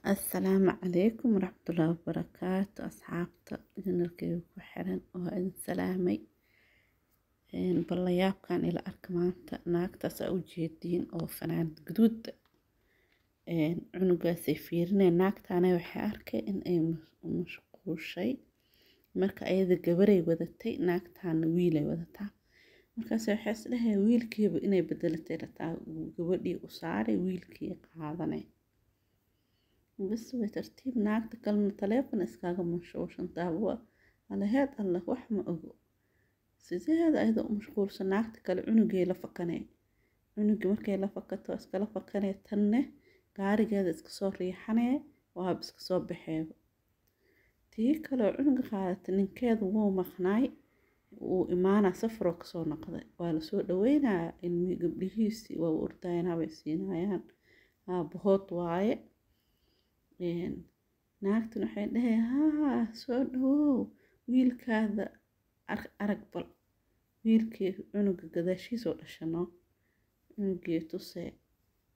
السلام عليكم ورحمة الله وبركاته أصحابتا جنركي وحرن وإن سلامي بالله كان إلى أركمانتا ناكتا سأوجيدين أو فنان قدود عنقا سيفيرنا ناكتا أنا وحي أركي إن أي مشقول شيء marka ayada gabaray wadatay naagtaan wiilay wadataa markaas waxay isleeyahay wiilkiiba inay bedelatay rataa gabadhii u saaray wiilkii qaadanay بس وترتيب ناقد كلمة تليفون إسكاغ مشوشن تابوا على هاد الله وحما أقو سيزي هذا أيضا مشغول سناقد كل عنقي لفقني عنقي مركي لفقته إسكا لفقني تنه قاري قاد إسكسور ريحاني وهاب إسكسور بحيب تي كلو عنق قادت ننكيد وو مخناي وإمانا سفرو كسور نقضي والسوء دوينا إني قبليهيسي ووردين هاويسينايان بهوت واي naagtan waxay dhahay haa soo dhawow wiilkaada arag bal wiilkii cunuga gadaashiisa oo dhashano cunugii tusee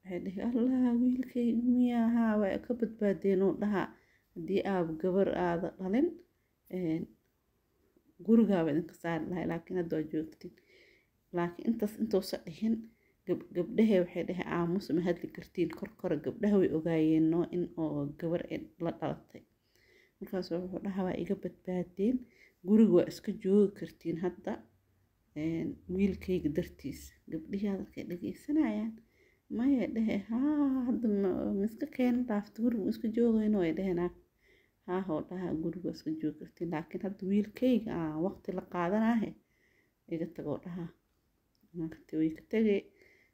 waxay dhahay allah wiilkayga miyaa haa waa ka badbaadeen oo dhaha haddii aab gabar aada dhalin gurigaaba idinka saari lahay laakiin hadda waa joogtin laakiin intuusa dhihin gabdhahe waxay dhahay aamus ma hadli kartiin korkora gabdhaha way ogaayeen noo in oo gabar la dhalatay markaas wuxuu dhahaa waa iga badbaadeen guriga waa iska joogi kartiin hadda wiilkayga dartiis gabdhihii hadalkay dhageysanayaan maya dhahe haa hadda miska keena dhaafta guriga iska joogayno ay dhaheen haa hoo dhahaa guriga iska joogi kartiin laakiin hadda wiilkayga waqti la qaadanaahe iga tagoo dhahaa way ka tegay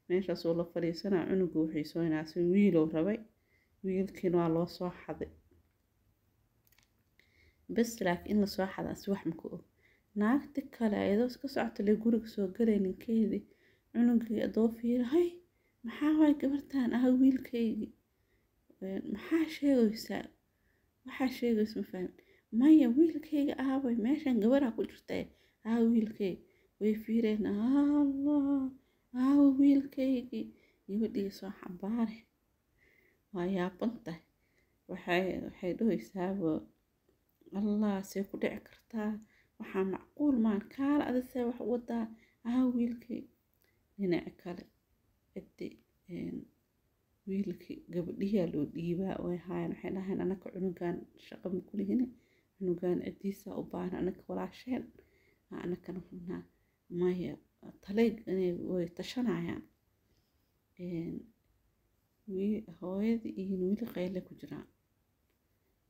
meeshaas oo la fadhiisanaa cunugu waxay soo inaasay wiilow rabay wiilkiina waa loo soo xaday bas laakiin la soo xadaa si wax ma ku og naagti kale ayadoo iska socota lee guriga soo galay ninkeedii cunugii adoo fiira hay maxaa waay gabartaan wiilkaygii maxaa sheegaysaa waxaa sheegaysa ma fahmin maya wiilkayga aaway meeshan gabaraa ku jirtay wiilkayga way fiireen allah wiilkaygii gabadhii soo xambaare waa yaabantahay waxay dhahaysaaba allah see ku dhici kartaa waxaa macquul maan kaala adisee wax wadaa wiilkay dhinaca kale ciddi wiilkii gabadhiyaa loo dhiibaa way haayeen waxay dhahayn anaka cunugan shaqo ma kulihine cunugan ciddiisaa u baahan anaka walaasheen anakana hubnaa maya talayg way tashanayaan hooyadii iyo wiili qayle ku jiraan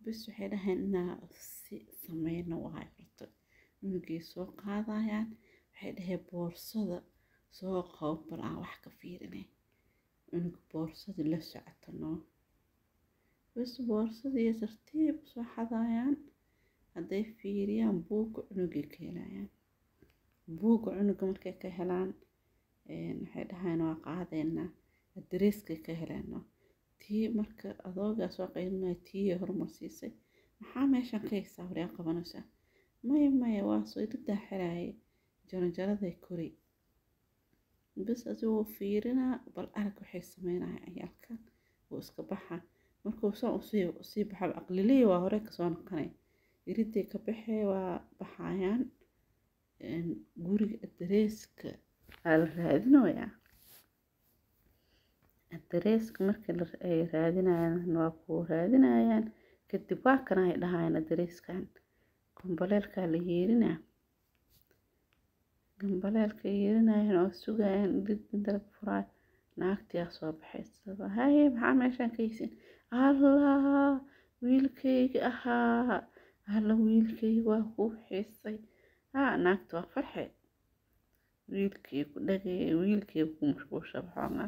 bas waxay dhahayn inaa si sameyno waay horta cunugii soo qaadayaan waxay dhahay boorsada soo qabo bal aan wax ka fiirinay cunug boorsadii la socotano bas boorsadii tartiib soo xadayaan hadday fiiriyaan buugga cunugii ka helayaan buugga cunuga markay ka helaan waxay dhahayn waa qaadeynaa adreeskay ka heleeno tii marka adoogaa soo qaybinaya tii horumarsiisay maxaa meeshan ka haysaa waryaa qabanaysaa maya waa soo idadaa xiraaye jarajaraday koray bas asigoo fiirinaa bal arag waxay sameynaya ciyaalkan oo iska baxa markuu saan usii baxaba aqliliya waa hore kasoo noqonay iriday ka baxee waa baxayaan guriga adreeska la raadinayaa adreeska markii ay raadinayaan waa ku raadinayaan kadib waa kana ay dhahayaan adreeskan gambaleelka la yeerinaa gambaleelka yeerinayaan oo sugayaan dad furaa naagtiyaa soo baxaysaba haye maxaa meeshan ka haysin allah wiilkayga ahaa alla wiilkayga waa ku xiisay naagta waa farxe wiilkii ku dhagay wiilkii ku mashquulsha baxoonga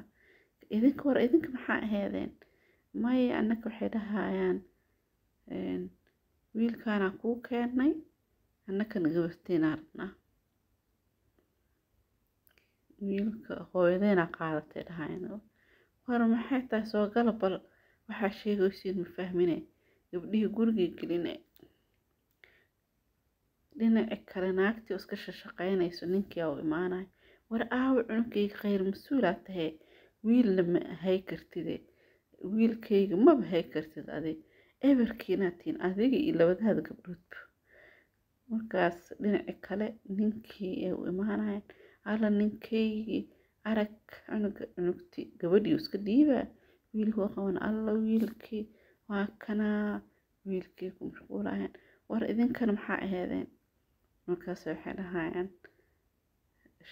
idinka maxaa aheedeen maya annaka waxay dhahayaan wiilkaana kuu keenay annakana gabarteena rabnaa wiilka hooyadeena qaadatay dhahayaan war maxay tahay soo gala bal waxaa sheegaysiin ma fahmine gabdhihii gurigii geline dhinaca kale naagtii iska shaqaynayso ninkii u imaanay war cunugayga khayr mas-uulaa tahay wiilna ma hay kartide wiilkayga ma bahay kartid adig eberkiinaatiin adiga iyo labadaada gabdhoodba markaas dhinaci kale ninkii ay u imaanayaan alla ninkaygii arag cunugti gabadhii iska dhiibaa wiilkuu qaban alla wiilkii waa kanaa wiilkii ku mashquulayaan war idinkana maxaa aheedeen markaas waxay dhahayaan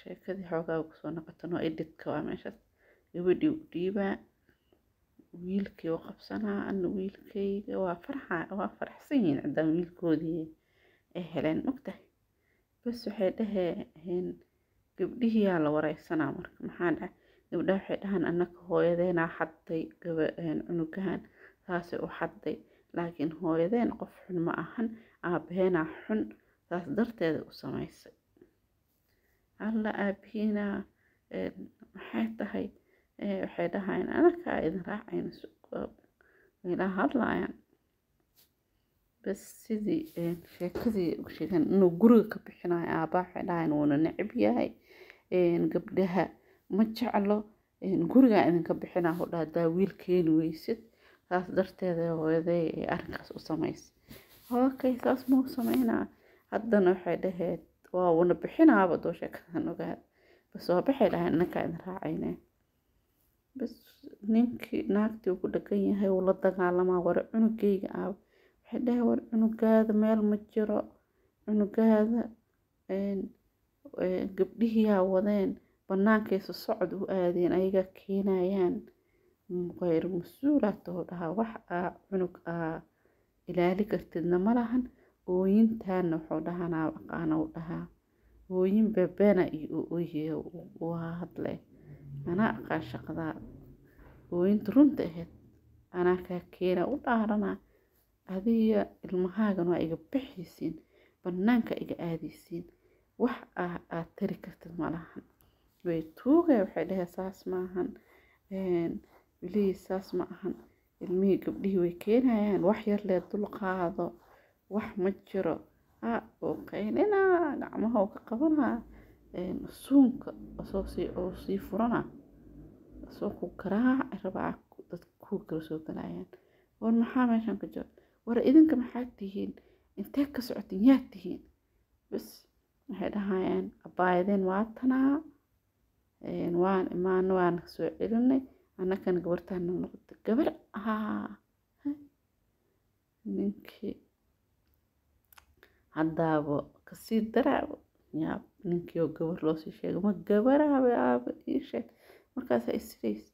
sheekadii xoogaa kusoo noqotan oo edhitka waa meeshaas gabadhii u dhiibaa wiilkii u qabsanaa alla wiilkayga waa faraxsan yihiin ciddaan wiilkoodii ay heleen mogtahay bas waxay dhaheen gabdhihii yaa la wareysanaa marka maxaa dhaca gabdhaha waxay dhahaan annaka hooyadeenaa xadday cunugahan saasay u xadday laakiin hooyadeen qof xun ma ahan aabaheenaa xun saas darteeda u samaysay alla aabihiinaa maxay tahay waxay dhahayaan anakaa idin raacayna ilaa hadlaayaan bas sidii sheekadii u sheegan inuu guriga ka bixinayo aabaa waxay dhahayaan wuuna necab yahay gabdhaha ma jeclo gurigaa idinka bixinaa hudha haddaa wiil keeni weysid saas darteeda hooyaday ee arrinkaas u samaysay okay saas mau sameynaa haddana waxay dhaheed waa una bixinaaba doo sheekadan ogaad bas waa baxay dhahayn anakaa idin raacayne bas ninkii naagtii ugu dhagan yahay uu la dagaalamaa war cunugayga aaba waxay dhahay war cunugaada meel ma jiro cunugaada gabdhihiyaa wadeen bannaankaysa socod u aadeen ayagaa keenayaan غير مسؤولة تودها وح عنق إلى كرتنا ملهن وين تان وحودها أنا ودها وين ببنا ويه وهذله أنا أقاش قذا وين ترنته أنا ككيرة وطهرنا هذه المهاجن وإيج بحسين بنانك إيج آديسين وح تركت الملهن ويتوه وحدها ساس معهن ليه ساس معهن المي قبليه ويكينهايان wax yar lee dul qaado wax ma jiro وقيننا gacmaha ka qabana suunka oo sii furana soo ku garaac rabaa dad ku kala soo galayaan war maxaa meeshan ka jiro war idinka maxaa tihiin intee ka socotiin yaa tihiin bas waxay dhahayaan abaayadeen waatanaa waan imaan waan soo celinay anakana gabartaan noqotay gabar ninkii haddaaba kasii daraabo yaa ninkii oo gabar loo sii sheegay ma gabaraaba aaba ii sheeg markaas ay sidays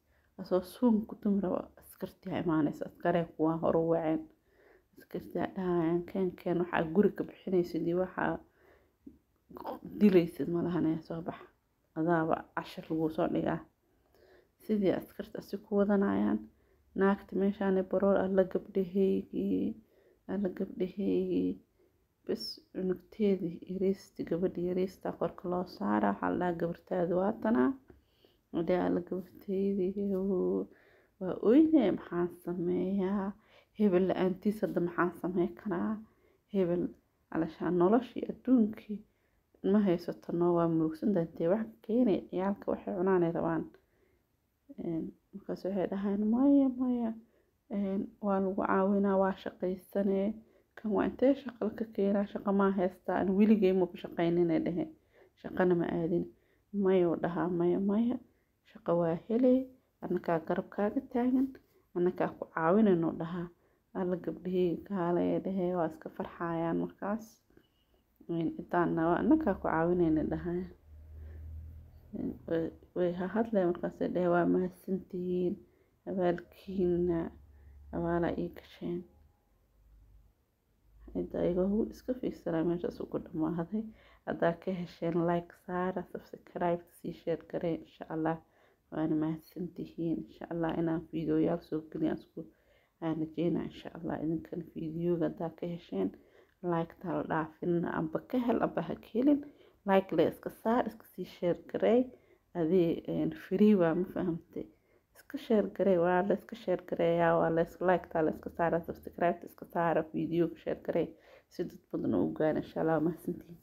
asoo suun ku dumraba askartii imaanaysa askaree kuwa hore waceen askartii dhahayaan keen waxaa guri ka bixinaysid iyo waxaa dilaysid malahanaya soo bax adaaba cashar lagu soo dhigaa sidii askarta si ku wadanayaan naagta meeshaan baroor alla gabdhaheygii bas cunugteedii yariisti gabadhii yariista korka loo saara waxaa la gabartaada waatanaa wadee alla gabarteydii waa oyne maxaan sameeyaa hebel la-aantiis hadda maxaan sameyn karaa hebel alashaan noloshii adduunkii ma haysato noo waa murugsan dantee wax keenay ciyaalka waxay cunaanay rabaan markaas waxay dhahaan maya waa lagu caawinaa waa shaqaysanee kan waa intee shaqal ka keenaa shaqa maa haystaa aan weligay ma ku shaqayninay dhaheen shaqana ma aadin mayuu dhahaa maya shaqa waa helay annakaa garabkaaga taagan annakaa ku caawinayno dhahaa alla gabdhihii kaalaya dhahee waa iska farxayaan markaas intaana waa annakaa ku caawinayna dhahaa way hadlay markaas dhahee waa mahadsantihiin abaalkiina abaalaa ii gasheen inta iyagu iska fiirsanaa meeshaas ugu dhamaaday haddaa ka hesheen like saara subscribe sii share garee insha allah waana mahadsantihiin insha allah inaan fiidiyoyaal soo geliyaan isku aan rajeynaa insha allah idinkan fiidiyooga haddaa ka hesheen like taa la dhaafin amba ka hel amba ha ka helin like le iska saar iska sii share garee adii free waa ma fahamtay iska share garee waa la iska share gareeyaa waa la iska like taa la iska saara subscribe iska saara fiidiyooga share garee si dad badan u gaaraan insha allah mahadsantihiin